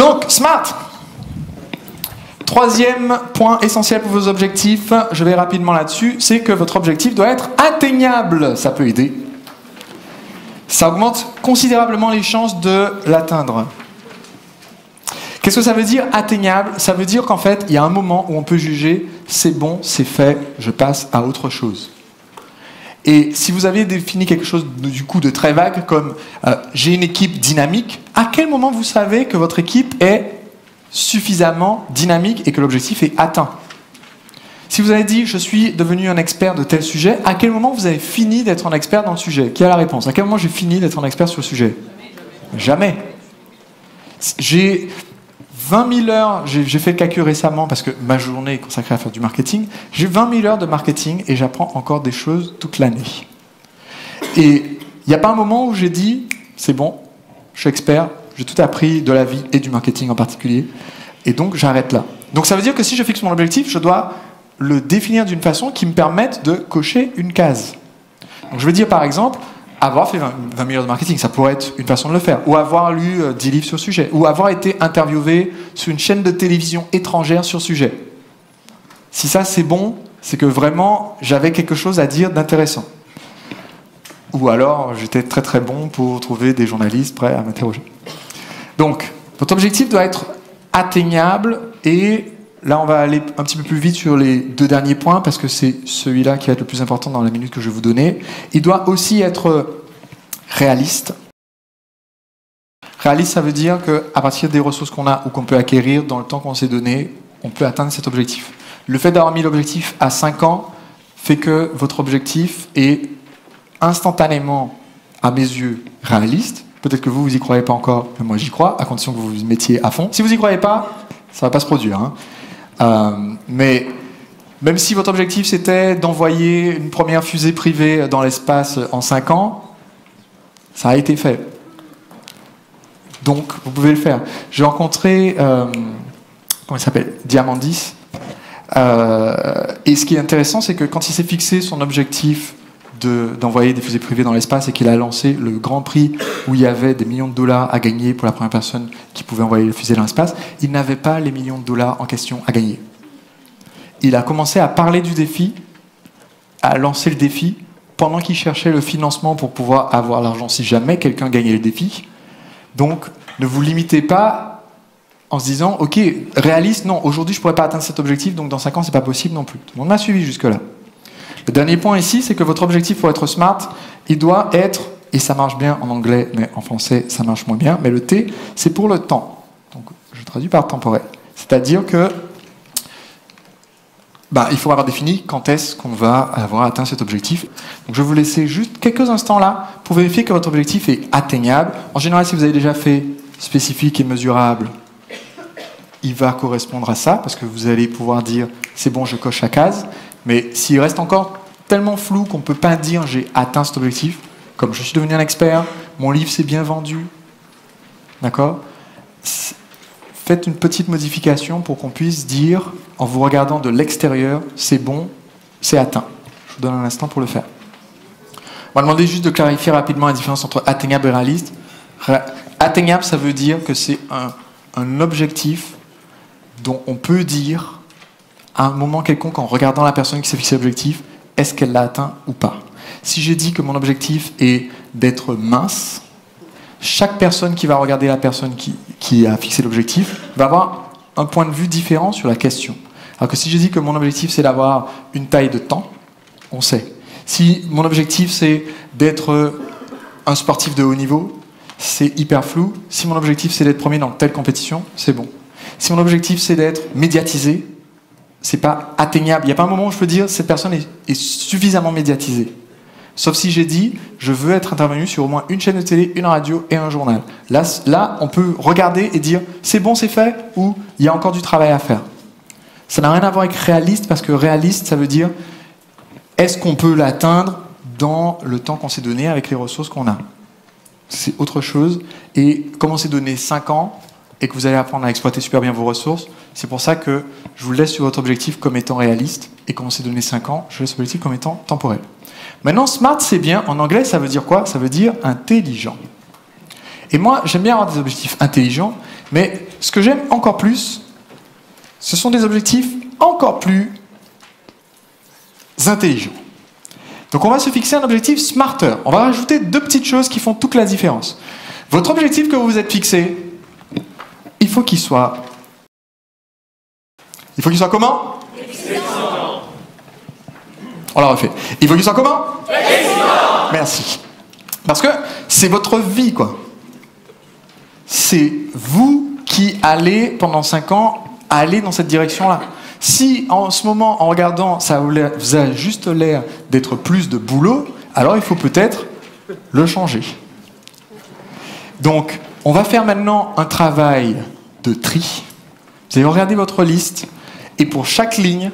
Donc, SMART. Troisième point essentiel pour vos objectifs, je vais rapidement là-dessus, c'est que votre objectif doit être atteignable. Ça peut aider. Ça augmente considérablement les chances de l'atteindre. Qu'est-ce que ça veut dire atteignable? Ça veut dire qu'en fait, il y a un moment où on peut juger, c'est bon, c'est fait, je passe à autre chose. Et si vous avez défini quelque chose du coup de très vague, comme j'ai une équipe dynamique, à quel moment vous savez que votre équipe est suffisamment dynamique et que l'objectif est atteint? Si vous avez dit je suis devenu un expert de tel sujet, à quel moment vous avez fini d'être un expert dans le sujet? Qui a la réponse? À quel moment j'ai fini d'être un expert sur le sujet? Jamais. J'ai 20 000 heures, j'ai fait le calcul récemment parce que ma journée est consacrée à faire du marketing. J'ai 20 000 heures de marketing et j'apprends encore des choses toute l'année. Et il n'y a pas un moment où j'ai dit c'est bon, je suis expert, j'ai tout appris de la vie et du marketing en particulier, et donc j'arrête là. Donc ça veut dire que si je fixe mon objectif, je dois le définir d'une façon qui me permette de cocher une case. Donc je veux dire par exemple, avoir fait 20 000 heures de marketing, ça pourrait être une façon de le faire, ou avoir lu 10 livres sur le sujet, ou avoir été interviewé sur une chaîne de télévision étrangère sur le sujet. Si ça c'est bon, c'est que vraiment j'avais quelque chose à dire d'intéressant. Ou alors j'étais très très bon pour trouver des journalistes prêts à m'interroger. Donc, votre objectif doit être atteignable et là on va aller un petit peu plus vite sur les deux derniers points parce que c'est celui-là qui va être le plus important dans la minute que je vais vous donner. Il doit aussi être réaliste. Réaliste, ça veut dire qu'à partir des ressources qu'on a ou qu'on peut acquérir dans le temps qu'on s'est donné, on peut atteindre cet objectif. Le fait d'avoir mis l'objectif à 5 ans fait que votre objectif est instantanément, à mes yeux, réaliste. Peut-être que vous y croyez pas encore, mais moi j'y crois, à condition que vous vous mettiez à fond. Si vous y croyez pas, ça va pas se produire. Mais même si votre objectif c'était d'envoyer une première fusée privée dans l'espace en 5 ans, ça a été fait. Donc vous pouvez le faire. J'ai rencontré, comment il s'appelle, Diamandis. Et ce qui est intéressant, c'est que quand il s'est fixé son objectif d'envoyer des fusées privées dans l'espace et qu'il a lancé le grand prix où il y avait des millions de dollars à gagner pour la première personne qui pouvait envoyer les fusées dans l'espace, il n'avait pas les millions de dollars en question à gagner. Il a commencé à parler du défi, à lancer le défi, pendant qu'il cherchait le financement pour pouvoir avoir l'argent si jamais quelqu'un gagnait le défi. Donc, ne vous limitez pas en se disant, ok, réaliste, non, aujourd'hui je ne pourrais pas atteindre cet objectif, donc dans 5 ans c'est pas possible non plus. Tout le monde m'a suivi jusque-là. Le dernier point ici, c'est que votre objectif pour être smart, il doit être, et ça marche bien en anglais, mais en français ça marche moins bien, mais le T, c'est pour le temps. Donc je traduis par temporel. C'est-à-dire que il faut avoir défini quand est-ce qu'on va avoir atteint cet objectif. Donc je vais vous laisser juste quelques instants là pour vérifier que votre objectif est atteignable. En général, si vous avez déjà fait spécifique et mesurable, il va correspondre à ça, parce que vous allez pouvoir dire c'est bon, je coche la case. Mais s'il reste encore tellement flou qu'on ne peut pas dire j'ai atteint cet objectif, comme je suis devenu un expert, mon livre s'est bien vendu, d'accord? Faites une petite modification pour qu'on puisse dire, en vous regardant de l'extérieur, c'est bon, c'est atteint. Je vous donne un instant pour le faire. On va demander juste de clarifier rapidement la différence entre atteignable et réaliste. Atteignable, ça veut dire que c'est un objectif dont on peut dire à un moment quelconque, en regardant la personne qui s'est fixé l'objectif, est-ce qu'elle l'a atteint ou pas? Si j'ai dit que mon objectif est d'être mince, chaque personne qui va regarder la personne qui a fixé l'objectif va avoir un point de vue différent sur la question. Alors que si j'ai dit que mon objectif c'est d'avoir une taille de temps, on sait. Si mon objectif c'est d'être un sportif de haut niveau, c'est hyper flou. Si mon objectif c'est d'être premier dans telle compétition, c'est bon. Si mon objectif c'est d'être médiatisé, c'est pas atteignable. Il n'y a pas un moment où je peux dire cette personne est suffisamment médiatisée. Sauf si j'ai dit je veux être intervenu sur au moins une chaîne de télé, une radio et un journal. Là, on peut regarder et dire c'est bon, c'est fait, ou il y a encore du travail à faire. Ça n'a rien à voir avec réaliste, parce que réaliste, ça veut dire est-ce qu'on peut l'atteindre dans le temps qu'on s'est donné avec les ressources qu'on a. C'est autre chose. Et comme on s'est donné 5 ans, et que vous allez apprendre à exploiter super bien vos ressources, c'est pour ça que je vous laisse sur votre objectif comme étant réaliste, et comme on s'est donné 5 ans, je laisse l'objectif comme étant temporel. Maintenant, smart, c'est bien. En anglais, ça veut dire quoi? Ça veut dire intelligent. Et moi, j'aime bien avoir des objectifs intelligents, Mais ce que j'aime encore plus, ce sont des objectifs encore plus intelligents. Donc on va se fixer un objectif smarter. On va rajouter 2 petites choses qui font toute la différence. Votre objectif que vous vous êtes fixé, il faut qu'il soit... Il faut qu'il soit comment? Excellent. On l'a refait. Il faut qu'il soit comment? Excellent. Merci. Parce que c'est votre vie, quoi. C'est vous qui allez, pendant 5 ans, aller dans cette direction-là. Si, en ce moment, en regardant, ça vous a juste l'air d'être plus de boulot, alors il faut peut-être le changer. Donc, on va faire maintenant un travail de tri. Vous allez regarder votre liste, et pour chaque ligne,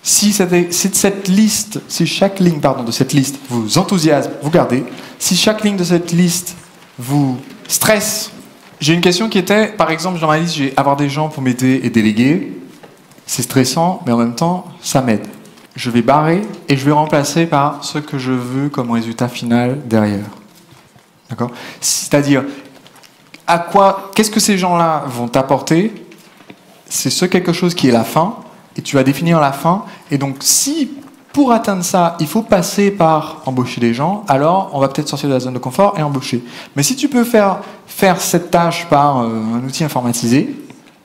si chaque ligne de cette liste vous enthousiasme, vous gardez. Si chaque ligne de cette liste vous stresse, j'ai une question qui était, par exemple, dans ma liste, j'ai avoir des gens pour m'aider et déléguer. C'est stressant, mais en même temps, ça m'aide. Je vais barrer et je vais remplacer par ce que je veux comme résultat final derrière. D'accord ? C'est-à-dire, qu'est-ce que ces gens-là vont t'apporter ? C'est quelque chose qui est la fin, et tu vas définir la fin. Et donc, si pour atteindre ça, il faut passer par embaucher des gens, alors on va peut-être sortir de la zone de confort et embaucher. Mais si tu peux faire cette tâche par un outil informatisé,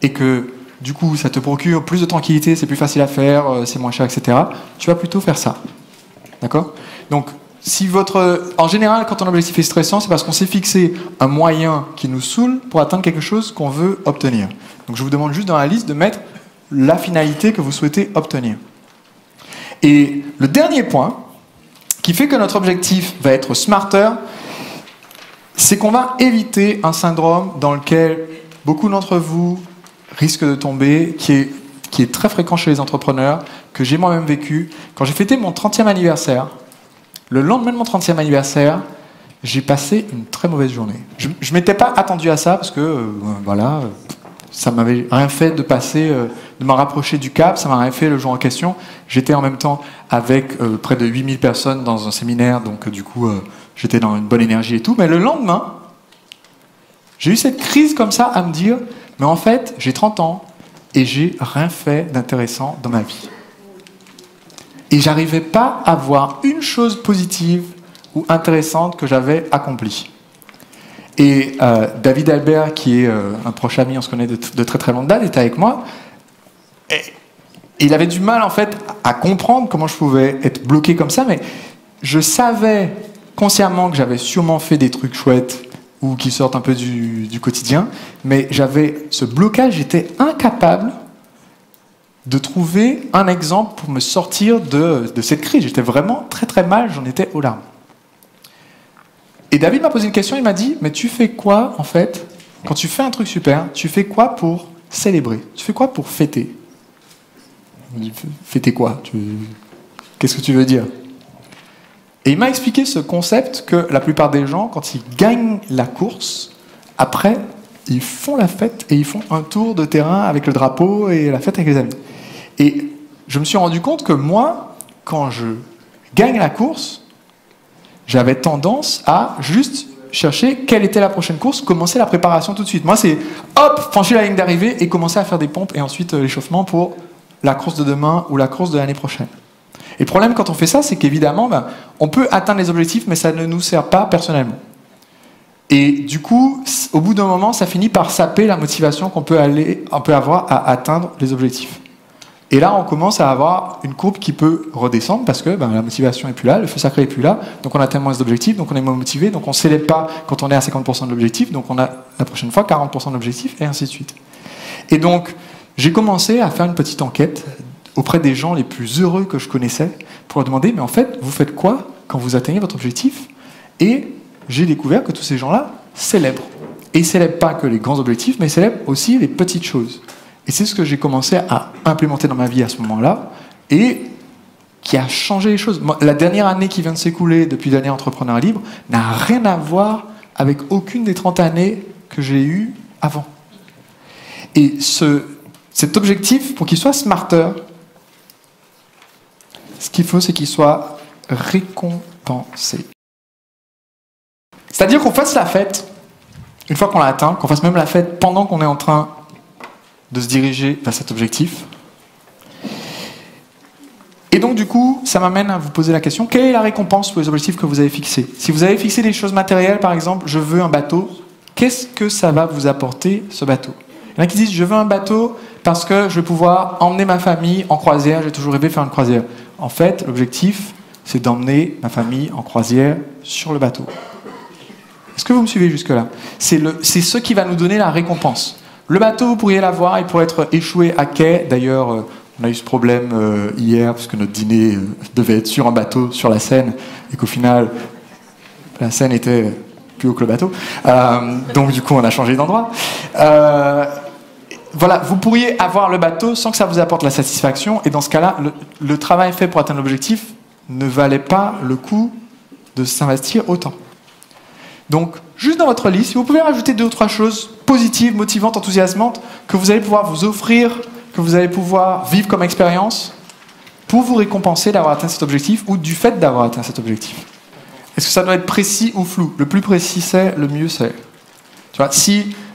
et que du coup ça te procure plus de tranquillité, c'est plus facile à faire, c'est moins cher, etc., tu vas plutôt faire ça. D'accord ? Donc, en général, quand ton objectif est stressant, c'est parce qu'on s'est fixé un moyen qui nous saoule pour atteindre quelque chose qu'on veut obtenir. Donc je vous demande juste dans la liste de mettre la finalité que vous souhaitez obtenir. Et le dernier point, qui fait que notre objectif va être smarter, c'est qu'on va éviter un syndrome dans lequel beaucoup d'entre vous risquent de tomber, qui est très fréquent chez les entrepreneurs, que j'ai moi-même vécu. Quand j'ai fêté mon 30e anniversaire, le lendemain de mon 30e anniversaire, j'ai passé une très mauvaise journée. Je ne m'étais pas attendu à ça, parce que, ça m'avait rien fait de me rapprocher du cap, ça m'a rien fait le jour en question. J'étais en même temps avec près de 8000 personnes dans un séminaire, donc du coup, j'étais dans une bonne énergie et tout. Mais le lendemain, j'ai eu cette crise comme ça à me dire, mais en fait, j'ai 30 ans et j'ai rien fait d'intéressant dans ma vie. Et j'arrivais pas à voir une chose positive ou intéressante que j'avais accomplie. Et David Albert, qui est un proche ami, on se connaît de très très longue date, était avec moi. Et il avait du mal en fait à comprendre comment je pouvais être bloqué comme ça, mais je savais consciemment que j'avais sûrement fait des trucs chouettes ou qui sortent un peu du quotidien, mais j'avais ce blocage, j'étais incapable de trouver un exemple pour me sortir de cette crise. J'étais vraiment très très mal, j'en étais aux larmes. Et David m'a posé une question, il m'a dit, mais tu fais quoi en fait, quand tu fais un truc super, tu fais quoi pour célébrer? Tu fais quoi pour fêter? Fêter quoi? Qu'est-ce que tu veux dire? Et il m'a expliqué ce concept que la plupart des gens, quand ils gagnent la course, après, ils font la fête et ils font un tour de terrain avec le drapeau et la fête avec les amis. Et je me suis rendu compte que moi, quand je gagne la course, j'avais tendance à juste chercher quelle était la prochaine course, commencer la préparation tout de suite. Moi, c'est hop, franchir la ligne d'arrivée et commencer à faire des pompes et ensuite l'échauffement pour la course de demain ou la course de l'année prochaine. Et le problème quand on fait ça, c'est qu'évidemment, on peut atteindre les objectifs, mais ça ne nous sert pas personnellement. Et du coup, au bout d'un moment, ça finit par saper la motivation qu'on peut avoir à atteindre les objectifs. Et là, on commence à avoir une courbe qui peut redescendre parce que la motivation n'est plus là, le feu sacré n'est plus là, donc on atteint moins d'objectifs, donc on est moins motivé, donc on ne célèbre pas quand on est à 50% de l'objectif, donc on a la prochaine fois 40% de l'objectif, et ainsi de suite. Et donc, j'ai commencé à faire une petite enquête auprès des gens les plus heureux que je connaissais pour leur demander, mais en fait, vous faites quoi quand vous atteignez votre objectif? Et j'ai découvert que tous ces gens-là célèbrent. Et ils ne célèbrent pas que les grands objectifs, mais ils célèbrent aussi les petites choses. Et c'est ce que j'ai commencé à implémenter dans ma vie à ce moment-là, et qui a changé les choses. Moi, la dernière année qui vient de s'écouler depuis l'année Entrepreneur Libre n'a rien à voir avec aucune des 30 années que j'ai eues avant. Et cet objectif, pour qu'il soit smarter, ce qu'il faut, c'est qu'il soit récompensé. C'est-à-dire qu'on fasse la fête, une fois qu'on l'a atteint, qu'on fasse même la fête pendant qu'on est en train de se diriger vers cet objectif. Et donc du coup, ça m'amène à vous poser la question, quelle est la récompense pour les objectifs que vous avez fixés? Si vous avez fixé des choses matérielles, par exemple, je veux un bateau, qu'est-ce que ça va vous apporter, ce bateau? Il y en a qui disent, je veux un bateau parce que je vais pouvoir emmener ma famille en croisière, j'ai toujours rêvé de faire une croisière. En fait, l'objectif, c'est d'emmener ma famille en croisière sur le bateau. Est-ce que vous me suivez jusque-là? C'est ce qui va nous donner la récompense. Le bateau, vous pourriez l'avoir, il pourrait être échoué à quai. D'ailleurs, on a eu ce problème hier, parce que notre dîner devait être sur un bateau, sur la Seine, et qu'au final, la Seine était plus haut que le bateau. Donc du coup, on a changé d'endroit. Voilà, vous pourriez avoir le bateau sans que ça vous apporte la satisfaction, et dans ce cas-là, le travail fait pour atteindre l'objectif ne valait pas le coup de s'investir autant. Donc, juste dans votre liste, si vous pouvez rajouter 2 ou 3 choses positives, motivantes, enthousiasmantes, que vous allez pouvoir vous offrir, que vous allez pouvoir vivre comme expérience, pour vous récompenser d'avoir atteint cet objectif, ou du fait d'avoir atteint cet objectif. Est-ce que ça doit être précis ou flou? Le plus précis c'est, le mieux c'est. Tu vois,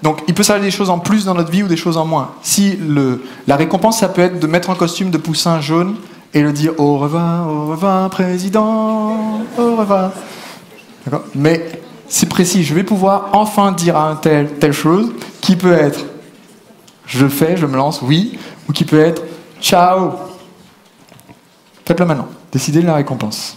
donc, il peut s'arriver des choses en plus dans notre vie ou des choses en moins. Si la récompense, ça peut être de mettre un costume de poussin jaune et le dire au revoir, président, au revoir. D'accord? Mais c'est précis, je vais pouvoir enfin dire à un telle chose, qui peut être je fais, je me lance, oui, ou qui peut être ciao. Faites-le maintenant, décidez de la récompense.